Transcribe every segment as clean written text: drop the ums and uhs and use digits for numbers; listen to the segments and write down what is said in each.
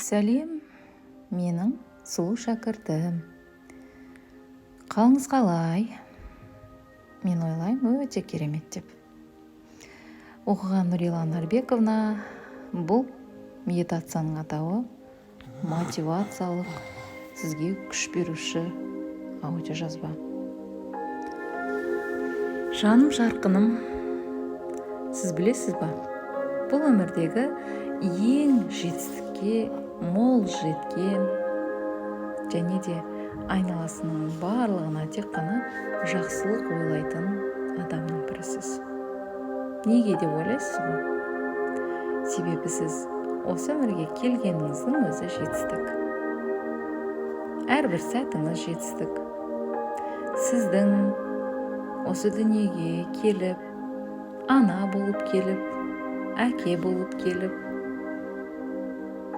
сәлем, менің сұлу шәкіртім. Қалыңыз қалай? Мен ойлаймын, өте керемет деп. Оқыған Нұрила Нарбековна, бұл медитацияның атауы мотивациялық, сізге күш беруші аудиожазба. Жаным жарқыным, сіз білесіз ба? Бұл өмірдегі ең жетістікке мол жеткен және де айналасының барлығына тек қана жақсылық ойлайтын адамның бірісіз. Неге деп ойлайсыз ғой? Себебі сіз осы өмірге келгеніңіздің өзі жетістік. Әрбір сәтіңіз жетістік. Сіздің осы дүниеге келіп, ана болып келіп, әке болып келіп,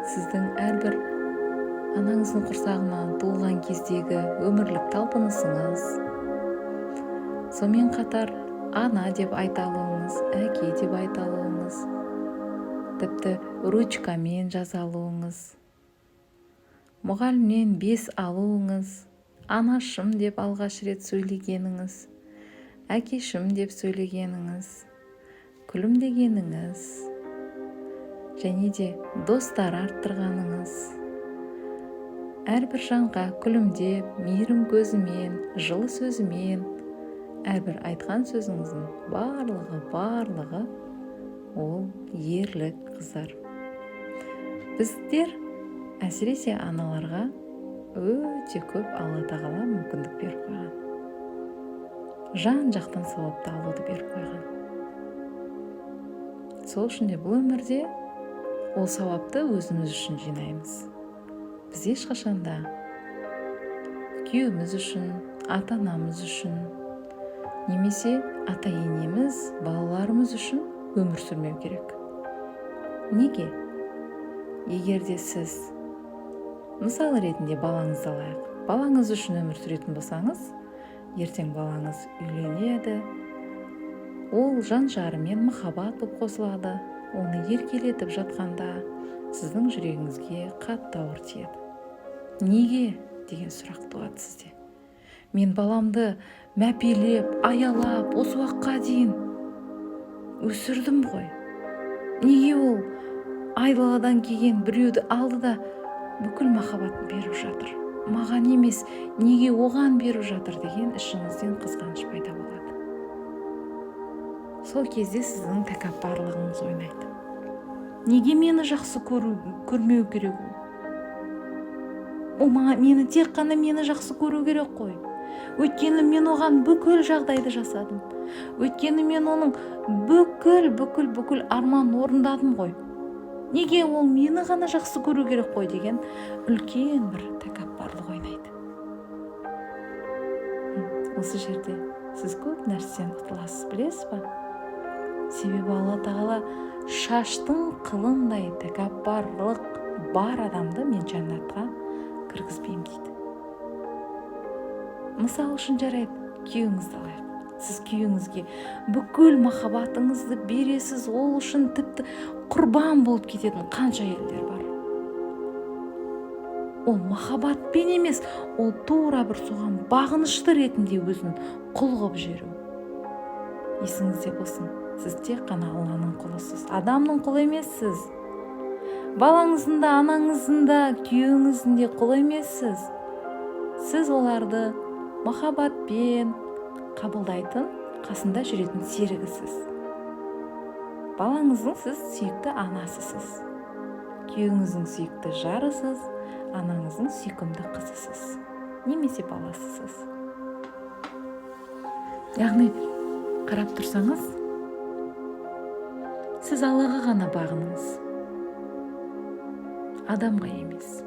сіздің әрбір анаңыздың құрсағынан туылған кездегі өмірлік талпынысыңыз, сонымен қатар ана деп айта алуыңыз, әке деп айта алуыңыз, тіпті ручкамен жаза алуыңыз, мұғалімнен 5 алуыңыз, анашым деп алғаш рет сөйлегеніңіз, әкешім деп сөйлегеніңіз, күлімдегеніңіз, және де достар арттырғаныңыз, әрбір жанға күлімдеп, мейірім көзімен, жылы сөзімен, әрбір айтқан сөзіңіздің барлығы ол ерлік, қыздар. Біздер әсіресе аналарға өте көп Алла тағала мүмкіндік беріп қойған. Жан жақтан сауапты алуды беріп қойған. Сол үшін де бұл өмірде ол сауапты өзіміз үшін жинаймыз. Біз ешқашанда күйеуіміз үшін, ата-анамыз үшін, немесе ата-енеміз, балаларымыз үшін өмір сүрмеу керек. Неге? Егер де сіз, мысалы ретінде балаңызды алайық, балаңыз үшін өмір сүретін болсаңыз, ертең балаңыз үйленеді, ол жан-жарымен махаббат болып қосылады, оны еркелетіп жатқанда сіздің жүрегіңізге қатты ауыр тиеді. Неге деген сұрақ туады сізде. Мен баламды мәпелеп, аялап, осы уақытқа дейін өсірдім ғой. Неге ол айдаладан келген біреуді алды да бүкіл махаббатын беріп жатыр? Маған емес, неге оған беріп жатыр деген ішіңізден қызғаныш пайда болады. Сол кезде сіздің тәкаппарлығыңыз ойнайды. Неге мені жақсы көрмеу керек? Мені тек қана мені жақсы көру керек қой. Өйткені мен оған бүкіл жағдайды жасадым. Өйткені мен оның бүкіл арман орындадым ғой. Неге ол мені ғана жақсы көру керек қой деген үлкен бір тәкаппарлық ойнайды. Осы жерде сіз көп нәрседен құтыласыз, білесіз ба? Себебі Алла тағала шаштың қылындай тәкаппарлық бар адамды мен жәннатқа кіргізбеймін дейді. Мысал үшін жарайды, күйеуіңізді алайық. Сіз күйеуіңізге бүкіл махаббатыңызды бересіз, ол үшін тіпті құрбан болып кететін қанша әйелдер бар. Ол махаббатпен емес, ол тура бір соған бағынышты ретінде өзін құл қылып жіберу. Есіңізде болсын, сіз тек қана Алланың құлысыз, адамның құлы емессіз. Балаңыздың да, анаңыздың да, күйеуіңіздің де құлы емессіз. Сіз оларды махаббатпен қабылдайтын, қасында жүретін серігісіз. Балаңыздың сіз сүйікті анасысыз. Күйеуіңіздің сүйікті жарысыз, анаңыздың сүйкімді қызысыз. Немесе баласысыз. Яғни, қарап тұрсаңыз, сіз Аллаға ғана бағыныңыз. Адамға емес.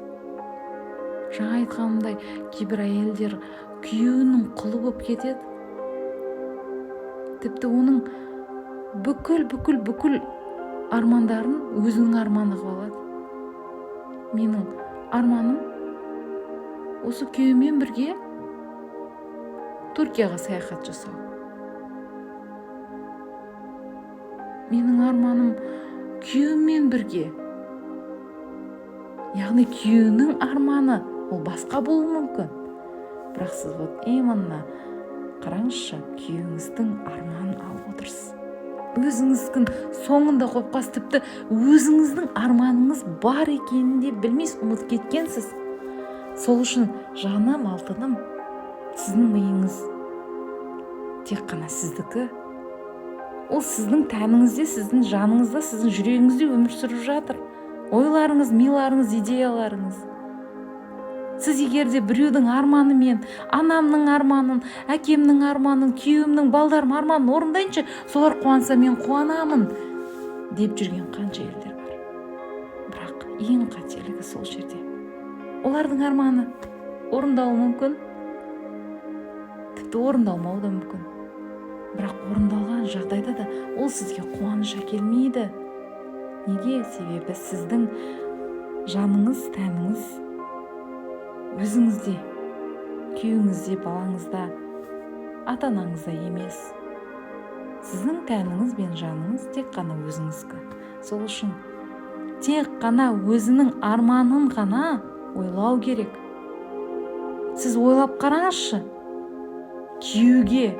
Жаңа айтқанымдай, кейбір әйелдер күйеуінің құлы болып кетеді. Тіпті оның бүкіл армандарын өзінің арманы қылып алады. Менің арманым осы күйеумен бірге Түркияға саяхат жасау. Менің арманым күйеумен бірге яғни күйеуінің арманы ол басқа болуы мүмкін. Бірақ сіз вот именно қараңызшы, күйеуіңіздің арманын алып отырсыз. Өзіңіздің соңында қойып қалсыз, тіпті өзіңіздің арманыңыз бар екенін де білмейсіз, ұмытып кеткенсіз. Сол үшін жаным, алтыным, сіздің миыңыз тек қана сіздікі. Ол сіздің тәніңізде, сіздің жаныңызда, сіздің жүрегіңізде өмір сүріп жатыр. Ойларыңыз, миларыңыз, идеяларыңыз. Сіз егерде біреудің арманы мен анамның арманын, әкемнің арманын, күйеуімнің, балдарым арманын орындайыншы, солар қуанса мен қуанамын деп жүрген қанша елдер бар. Бірақ ең қателігі сол жерде. Олардың арманы орындалуы мүмкін, тіпті орындалмауы да мүмкін. Бірақ орындалған жағдайда да ол сізге қуаныш әкелмейді. Неге? Себебі сіздің жаныңыз, тәніңіз өзіңізде, күйеуіңізде, балаңызда, ата-анаңызда емес. Сіздің тәніңіз бен жаныңыз тек қана өзіңізгі. Сол үшін тек қана өзінің арманын ғана ойлау керек. Сіз ойлап қараңызшы, күйеуге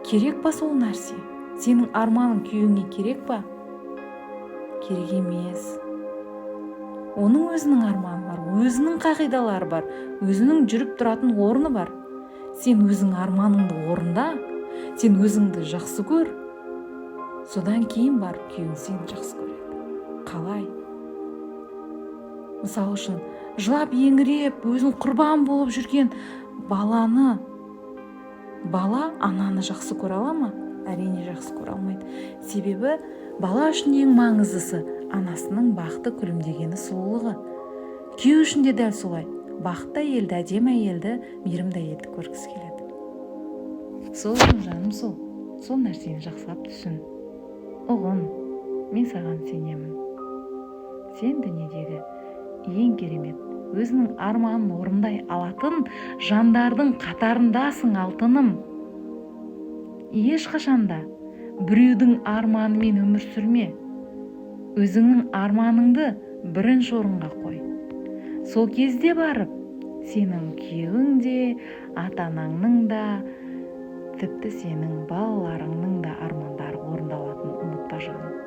керек па сол нәрсе? Сенің арманың күйеуіңе керек па? Керек емес. Оның өзінің арманы бар, өзінің қағидалары бар, өзінің жүріп тұратын орны бар. Сен өзің арманыңды орында, сен өзіңді жақсы көр. Содан кейін бар күйеуің сені жақсы көреді. Қалай? Мысалы үшін, жылап еңіреп, өзін құрбан болып жүрген бала ананы жақсы көре ала ма? Әрине жақсы көре алмайды. Себебі бала үшін ең маңыздысы анасының бақты, күлімдегені, сұлулығы. Күйеу үшін де дәл солай. Бақытты әйелді, әдемі әйелді, мейірімді әйелді көргісі келеді. Сол үшін жаным, сол нәрсені жақсылап түсін. Ұғын, мен саған сенемін. Сен дүниедегі ең керемет, өзінің арманын орындай алатын жандардың қатарындасың, алтыным. Ешқашанда біреудің арманымен өмір сүрме. Өзіңнің арманыңды бірінші орынға қой. Сол кезде барып, сенің күйеуің де, ата-анаңның да, тіпті сенің балаларыңның да армандары орындалатынын ұмытпа жаным.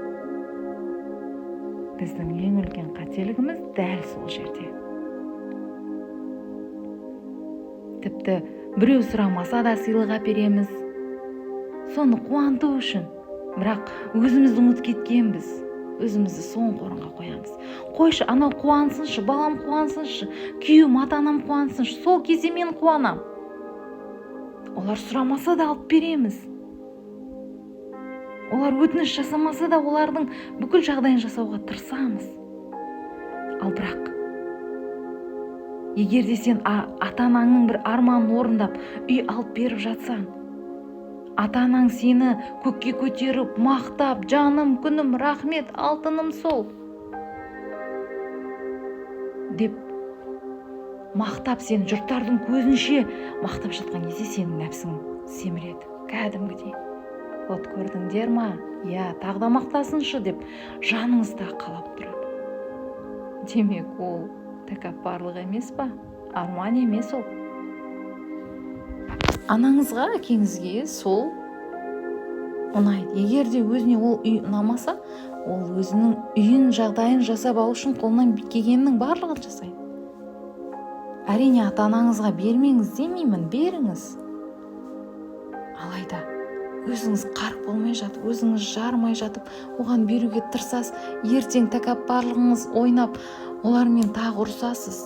Біздің ең үлкен қателігіміз дәл сол жерде. Тіпті біреу сұрамаса да сыйлық әпереміз. Соны қуанту үшін. Бірақ өзімізді ұмытып кеткенбіз. Өзімізді соңғы орынға қоямыз. Қойшы, анау қуансыншы, балам қуансыншы, күйеуім, ата-анам қуансыншы, сол кезде мен қуанам. Олар сұрамаса да алып береміз. Олар өтініш жасамаса да олардың бүкіл жағдайын жасауға тырысамыз. Ал бірақ егерде сен ата-анаңның бір арманын орындап, үй алып беріп жатсаң, ата-анаң сені көкке көтеріп, мақтап, жаным, күнім, рахмет, алтыным сол деп мақтап, сен жұрттардың көзінше мақтап жатқан кезде сенің нәпсің семіреді, кәдімгідей. Вот көрдіңдер ма? Я, тағы да мақтасыншы деп жаныңызда қалап тұрады. Демек, ол тәкаппарлық емес па? Арман емес ол. Анаңызға, әкеңізге сол ұнайды. Егер де өзіне ол үй ұнамаса, ол өзінің үйін, жағдайын жасап алу үшін қолынан келгеннің барлығын жасайды. Әрине, ата-анаңызға бермеңіз демеймін, беріңіз. Алайда өзіңіз қарқ болмай жатып, өзіңіз жармай жатып, оған беруге тырысасыз, ертең тәкаппарлығыңыз ойнап, олармен тағы ұрсасыз.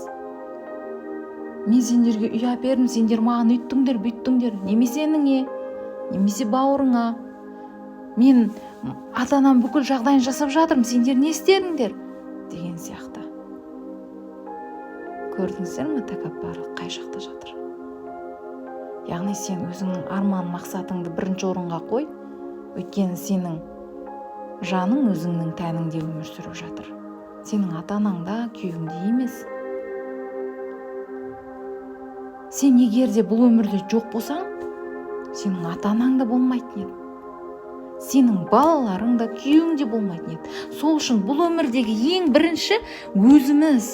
Мен сендерге үй әпердім, сендер маған үйттіңдер, бүйттіңдер, немесе еніңе, немесе бауырыңа. Мен ата-анам бүкіл жағдайын жасап жатырмын, сендер не істеріңдер? Деген сияқты. Көрдіңіздер ме, тәкаппарлық қай жақта жатыр? Яғни сен өзіңнің арман мақсатыңды бірінші орынға қой, өйткені сенің жаның өзіңнің тәніңде өмір сүріп жатыр. Сенің ата-анаңда, күйеуіңде емес. Сен егер де бұл өмірде жоқ болсаң, сенің ата-анаң да болмайтын еді. Сенің балаларың да, күйеуің де болмайтын еді. Сол үшін бұл өмірдегі ең бірінші өзіміз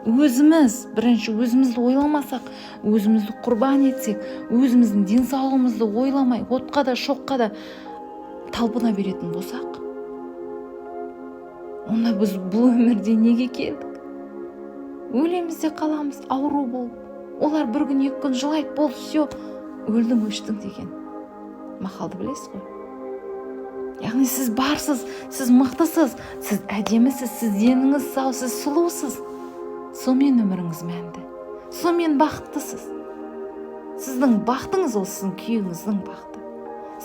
бірінші өзімізді ойламасақ, өзімізді құрбан етсек, өзіміздің денсаулығымызды ойламай, отқа да шоққа да талпына беретін болсақ, онда біз бұл өмірде неге келдік? Өлеміз де қаламыз, ауру болып. Олар бір күн, 2 күн жылайды, болды, все, өлдің, өштің деген мақалды білесіз ғой. Яғни сіз барсыз, сіз мықтысыз, сіз әдемісіз, сіз деніңіз сау, сіз сұлусыз. Сонымен өміріңіз мәнді, сонымен бақыттысыз. Сіздің бақытыңыз ол сіздің күйеуіңіздің бақыты.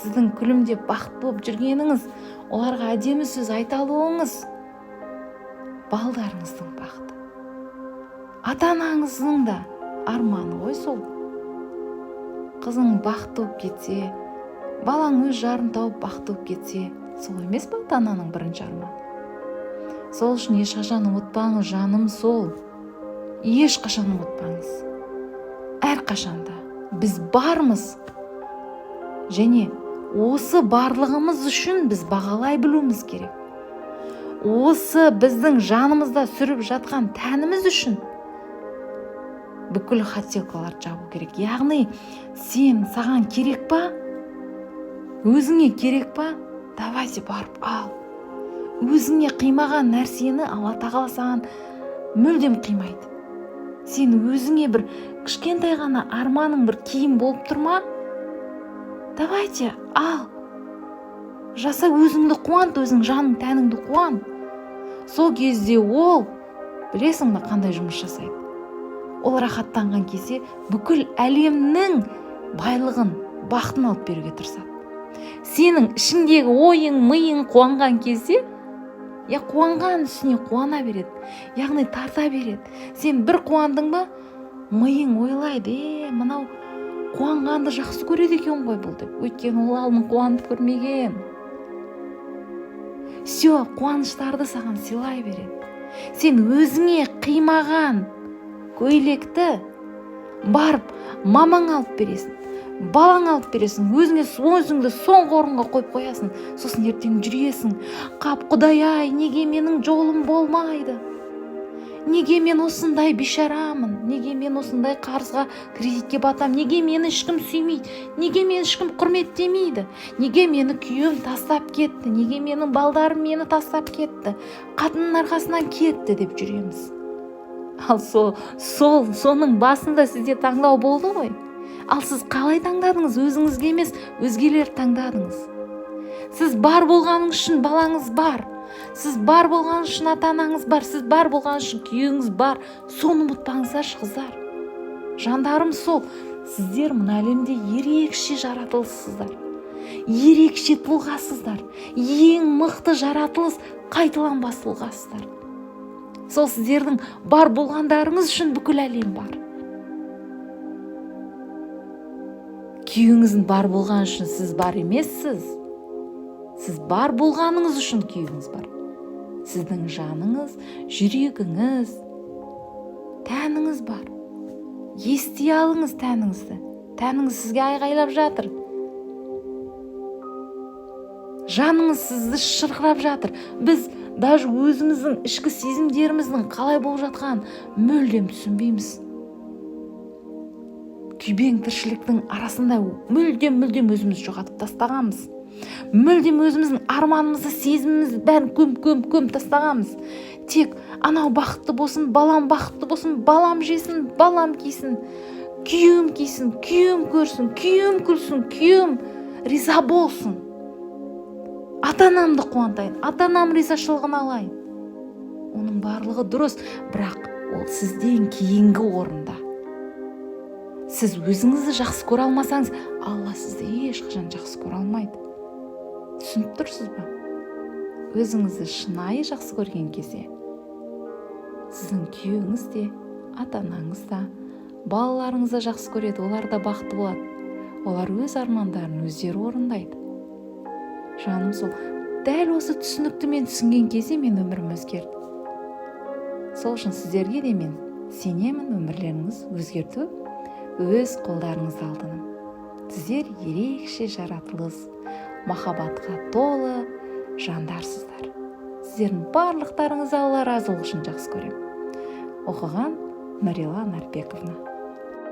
Сіздің күлімдеп бақытты болып жүргеніңіз, оларға әдемі сөз айта алуыңыз балдарыңыздың бақыты. Ата-анаңыздың да арманы ғой сол. Қызың бақытты болып кетсе, балаң өз жарын тауып бақытты болып кетсе, сол емес пе ата-ананың бірінші арманы? Сол үшін ешқашан ұмытпаңыз, жаным, сол. Ешқашан ұмытпаңыз. Әрқашанда біз бармыз. Және осы барлығымыз үшін біз бағалай білуіміз керек. Осы біздің жанымызда сүріп жатқан тәніміз үшін бүкіл хотелкаларды жабу керек. Яғни саған керек па? Өзіңе керек па? Давайте барып ал. Өзіңе қимаған нәрсені Алла тағала саған мүлдем қимайды. Сен өзіңе бір кішкентай ғана арманың бір киім болып тұрма? Давайте ал. Жаса, өзіңді қуант, өзің жаның тәніңді қуан. Сол кезде ол, білесің бе, қандай жұмыс жасайды? Ол рахаттанған кезде бүкіл әлемнің байлығын, бақытын алып беруге тырысады. Сенің ішіңдегі ойың, миың қуанған кезде, қуанған үстіне қуана береді. Яғни тарта береді. Сен бір қуандың ба, миың ойлайды, мынау қуанғанды жақсы көреді екен ғой бұл деп. Өйткені ол алдын қуанып көрмеген. Все, қуаныштарды саған сыйлай береді. Сен өзіңе қимаған көйлекті барып мамаң алып бересің, балаң алып бересің, өзіңді соңғы орынға қойып қоясың. Сосын ертең жүресің, қап, Құдай-ай, неге менің жолым болмайды? Неге мен осындай бишарамын? Неге мен осындай қарызға, кредитке батам? Неге мені ешкім сүймейді? Неге мені ешкім құрметтемейді? Неге мені күйеуім тастап кетті? Неге менің балдарым мені тастап кетті? Қатынның арқасынан кетті деп жүреміз. Ал соның басында сізде таңдау болды ғой. Ал сіз қалай таңдадыңыз? Өзіңізге емес, өзгелер таңдадыңыз. Сіз бар болғаныңыз үшін балаңыз бар. Сіз бар болғаныңыз үшін ата-анаңыз бар. Сіз бар болғаныңыз үшін күйеуіңіз бар. Соны ұмытпаңыздаршы, қыздар. Жандарым, сол. Сіздер мына әлемде ерекше жаратылыссыздар. Ерекше тұлғасыздар. Ең мықты жаратылыс, қайталанбас тұлғасыздар. Сол сіздердің бар болғандарыңыз үшін бүкіл әлем бар. Күйеуіңіздің бар болған үшін сіз бар емессіз. Сіз бар болғаныңыз үшін күйеуіңіз бар. Сіздің жаныңыз, жүрегіңіз, тәніңіз бар. Ести алыңыз тәніңізді. Тәніңіз сізге айғайлап жатыр. Жаныңыз сізді шырқырап жатыр. Біз даже өзіміздің ішкі сезімдеріміздің қалай болып жатқан мүлдем түсінбейміз. Күйбең тіршіліктің арасында мүлдем өзімізді жоғалтып тастағанбыз. Мүлдем өзіміздің арманымызды, сезімімізді бәрін көм тастағанбыз. Тек анау бақытты болсын, балам бақытты болсын, балам жесін, балам кисін, күйеуім кисін, күйеуім көрсін, күйеуім күлсін, күйеуім риза болсын. Ата-анамды қуантайын, ата-анам ризашылығын алайын. Оның барлығы дұрыс, бірақ ол сізден кейінгі орында. Сіз өзіңізді жақсы көре алмасаңыз, Алла сізді ешқашан жақсы көре алмайды. Түсініп тұрсыз ба? Өзіңізді шынайы жақсы көрген кезде, сіздің күйеуіңіз де, ата-анаңыз да, балаларыңыз да жақсы көреді, олар да бақытты болады. Олар өз армандарын өздері орындайды. Жаным, сол дәл осы түсінікті мен түсінген кезде мен өмірім өзгерді. Сол үшін сіздерге де мен сенемін, өмірлеріңіз өзгерту өз қолдарыңызда алдының. Сіздер ерекше жаратылыс, махаббатқа толы жандарсыздар. Сіздердің барлықтарыңызды Алла разылығы үшін жақсы көремін. оқыған Марила Нарбековна.